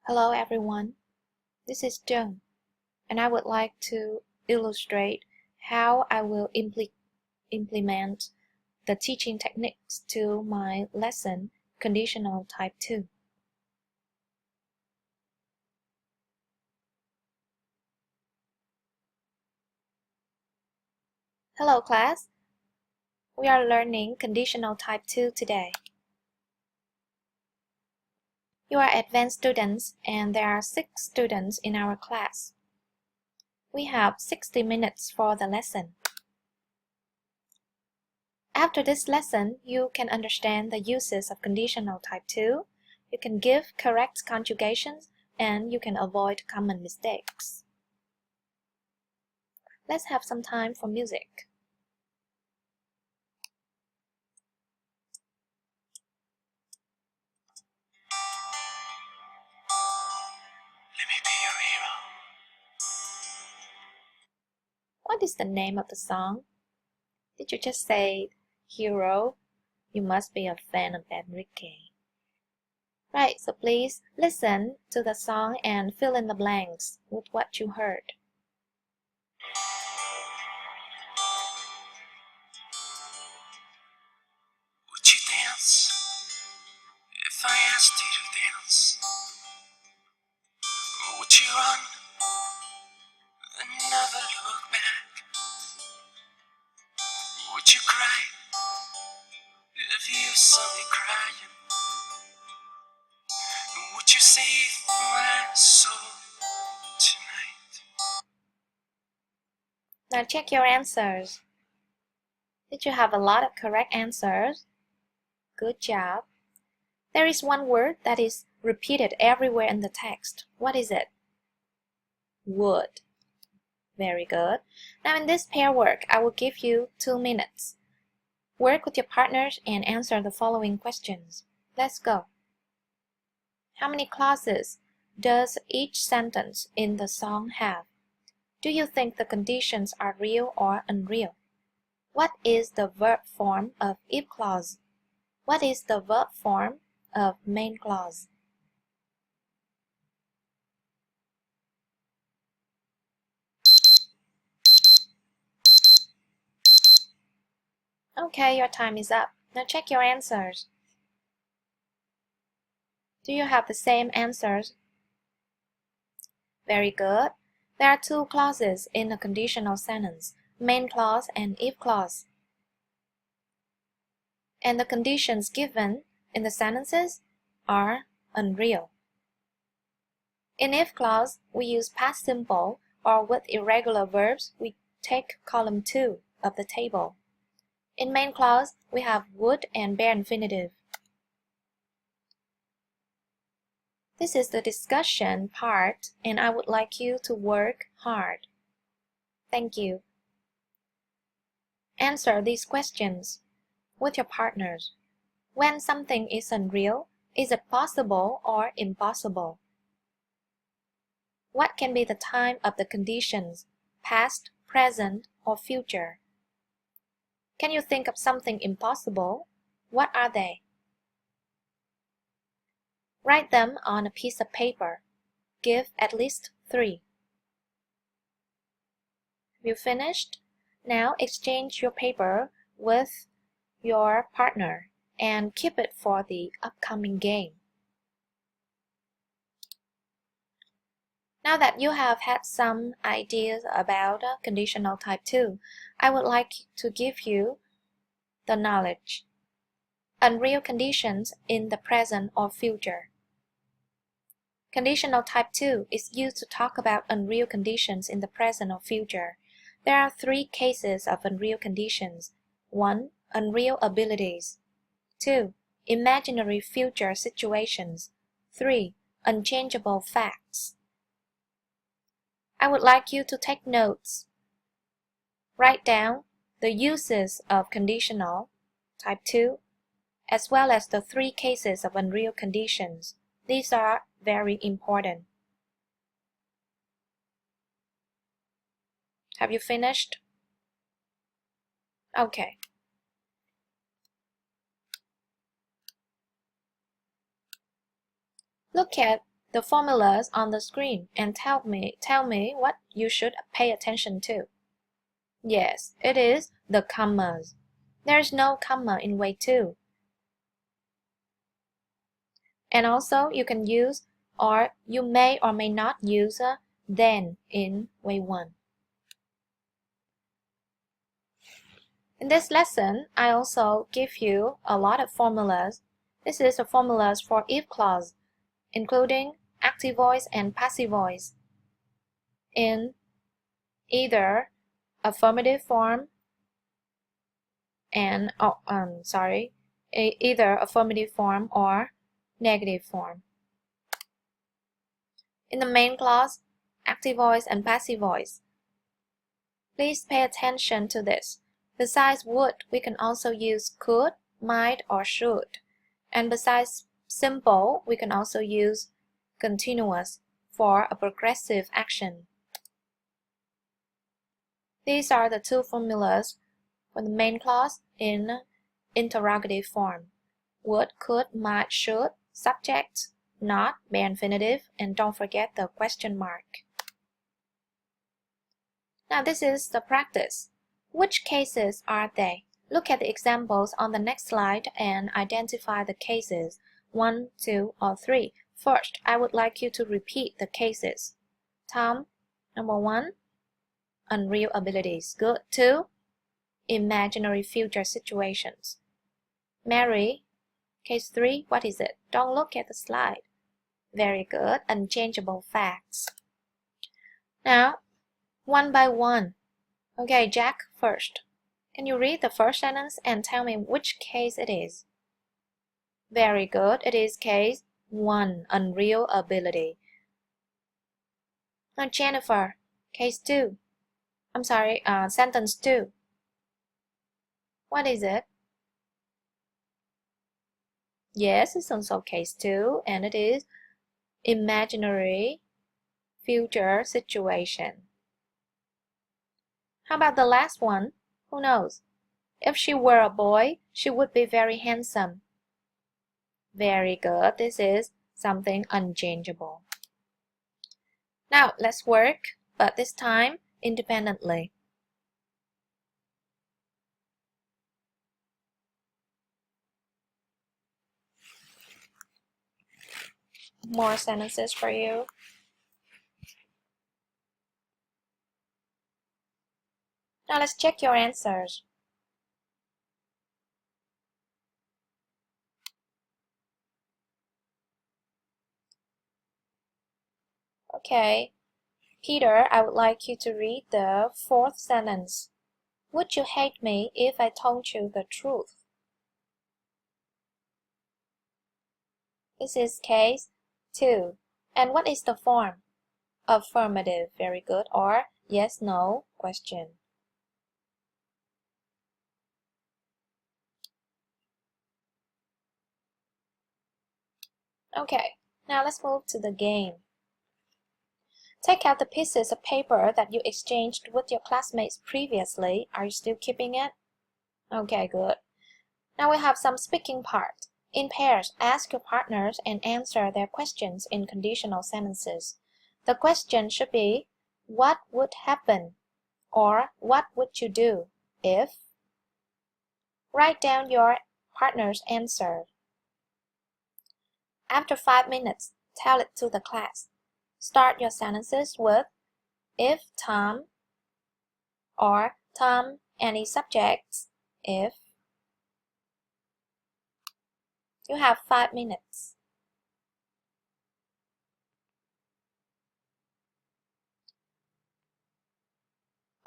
Hello everyone, this is Joan, and I would like to illustrate how I will implement the teaching techniques to my lesson Conditional Type 2. Hello class, we are learning Conditional Type 2 today. You are advanced students and there are 6 students in our class. We have 60 minutes for the lesson. After this lesson, you can understand the uses of Conditional Type 2, you can give correct conjugations, and you can avoid common mistakes. Let's have some time for music. Let me be your hero. What is the name of the song? Did you just say hero? You must be a fan of Enrique. Right, so please listen to the song and fill in the blanks with what you heard. Would you dance if I asked you to dance? Or would you run and never look back? Would you cry if you saw me crying? Would you save my soul tonight? Now check your answers. Did you have a lot of correct answers? Good job. There is one word that is repeated everywhere in the text. What is it? Would. Very good. Now in this pair work, I will give you 2 minutes. Work with your partners and answer the following questions. Let's go. How many clauses does each sentence in the song have? Do you think the conditions are real or unreal? What is the verb form of if clause? What is the verb form of main clause? Okay, your time is up. Now check your answers. Do you have the same answers? Very good. There are 2 clauses in a conditional sentence, main clause and if clause. And the conditions given in the sentences are unreal. In if clause, we use past simple, or with irregular verbs, we take column 2 of the table. In main clause, we have would and bare infinitive. This is the discussion part, and I would like you to work hard. Thank you. Answer these questions with your partners. When something is unreal, is it possible or impossible? What can be the time of the conditions, past, present, or future? Can you think of something impossible? What are they? Write them on a piece of paper. Give at least 3. Have you finished? Now exchange your paper with your partner and keep it for the upcoming game. Now that you have had some ideas about Conditional Type 2, I would like to give you the knowledge. Unreal conditions in the present or future. Conditional Type 2 is used to talk about unreal conditions in the present or future. There are 3 cases of unreal conditions. 1. Unreal abilities. 2. Imaginary future situations. 3. Unchangeable facts. I would like you to take notes. Write down the uses of Conditional Type 2, as well as the 3 cases of unreal conditions. These are very important. Have you finished? Okay. Look at the formulas on the screen and tell me what you should pay attention to. Yes, it is the commas. There's no comma in way 2. And also you can use, or you may or may not use then in way 1. In this lesson, I also give you a lot of formulas. This is the formulas for if clause, including active voice and passive voice in either affirmative form and either affirmative form or negative form. In the main clause, active voice and passive voice. Please pay attention to this. Besides would, we can also use could, might, or should. And besides simple, we can also use continuous for a progressive action. These are the 2 formulas for the main clause in interrogative form. Would, could, might, should, subject, not, bare infinitive, and don't forget the question mark. Now this is the practice. Which cases are they? Look at the examples on the next slide and identify the cases, 1, 2, or 3. First, I would like you to repeat the cases. Tom, number 1, unreal abilities. Good. 2, imaginary future situations. Mary, case 3, what is it? Don't look at the slide. Very good. Unchangeable facts. Now, one by one. Okay, Jack first. Can you read the first sentence and tell me which case it is? Very good. It is case 1, unreal ability. Now, Jennifer, case 2. Sentence 2. What is it? Yes, it's also case 2, and it is imaginary future situation. How about the last one? Who knows? If she were a boy, she would be very handsome. Very good. This is something unchangeable. Now, let's work, but this time independently. More sentences for you. Now let's check your answers. Okay, Peter, I would like you to read the 4th sentence. Would you hate me if I told you the truth? This is case 2. And what is the form? Affirmative, very good, or yes, no question. Okay, now let's move to the game. Take out the pieces of paper that you exchanged with your classmates previously. Are you still keeping it? Okay, good. Now we have some speaking part. In pairs, ask your partners and answer their questions in conditional sentences. The question should be, what would happen? Or what would you do if? Write down your partner's answer. After 5 minutes, tell it to the class. Start your sentences with if Tom, or Tom, any subjects, if. You have 5 minutes.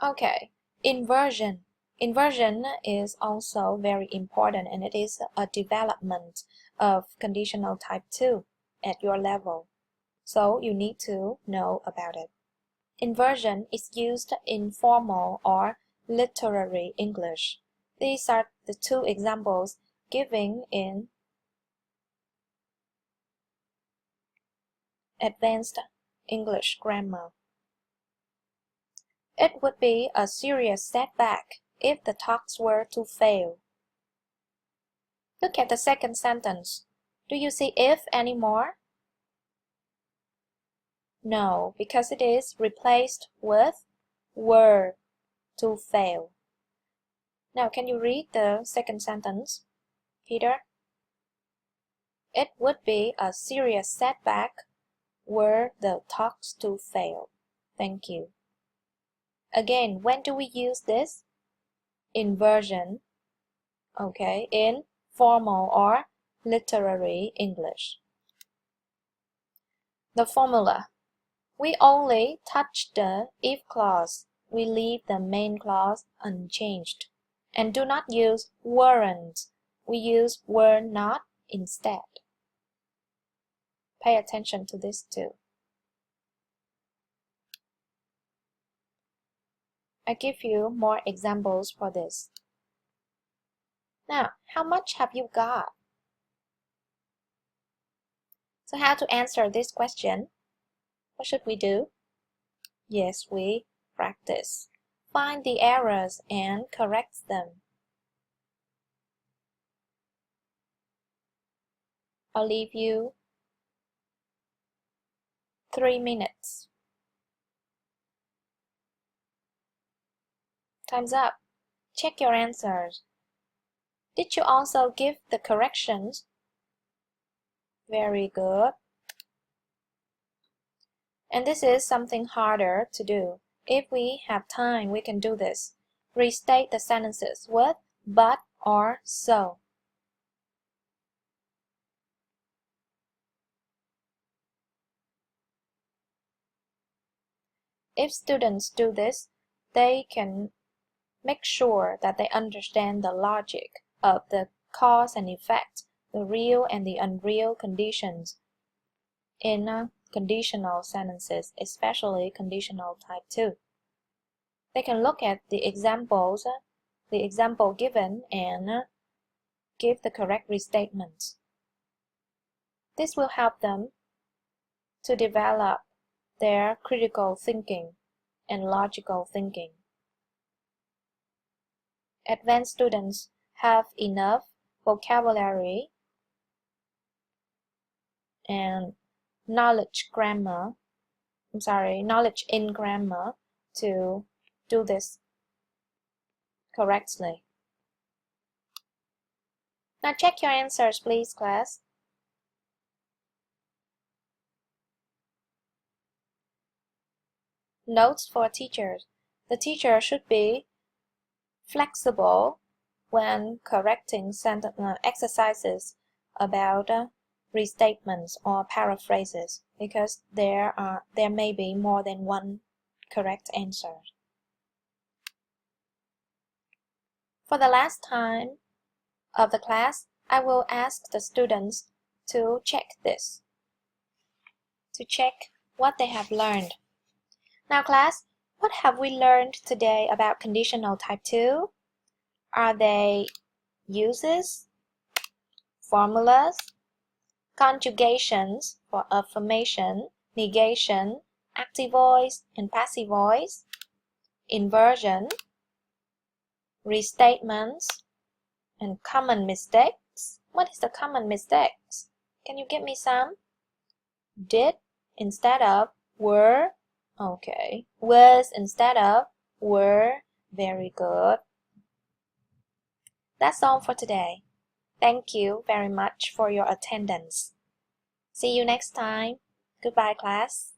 Okay, inversion. Inversion is also very important, and it is a development of conditional type 2 at your level. So you need to know about it. Inversion is used in formal or literary English. These are the 2 examples given in advanced English grammar. It would be a serious setback if the talks were to fail. Look at the second sentence. Do you see if anymore? No, because it is replaced with were to fail. Now, can you read the second sentence, Peter? It would be a serious setback were the talks to fail. Thank you. Again, when do we use this? Inversion, okay, in formal or literary English. The formula. We only touch the if clause. We leave the main clause unchanged. And do not use weren't. We use were not instead. Pay attention to this too. I give you more examples for this. Now, how much have you got? So how to answer this question? What should we do? Yes, we practice. Find the errors and correct them. I'll leave you 3 minutes. Time's up. Check your answers. Did you also give the corrections? Very good. And this is something harder to do. If we have time, we can do this. Restate the sentences with but or so. If students do this, they can make sure that they understand the logic of the cause and effect, the real and the unreal conditions in conditional sentences, especially conditional type 2. They can look at the examples, the example given, and give the correct restatements. This will help them to develop their critical thinking and logical thinking. Advanced students have enough vocabulary and knowledge in grammar to do this correctly. Now check your answers, please, class. Notes for teachers. The teacher should be flexible when correcting exercises about restatements or paraphrases, because there may be more than one correct answer. For the last time of the class, I will ask the students to check this, to check what they have learned. Now class, what have we learned today about conditional type 2? Are they uses, formulas, conjugations for affirmation, negation, active voice and passive voice, inversion, restatements, and common mistakes? What is the common mistakes? Can you give me some? Did instead of were. Okay. Was instead of were. Very good. That's all for today. Thank you very much for your attendance. See you next time. Goodbye, class.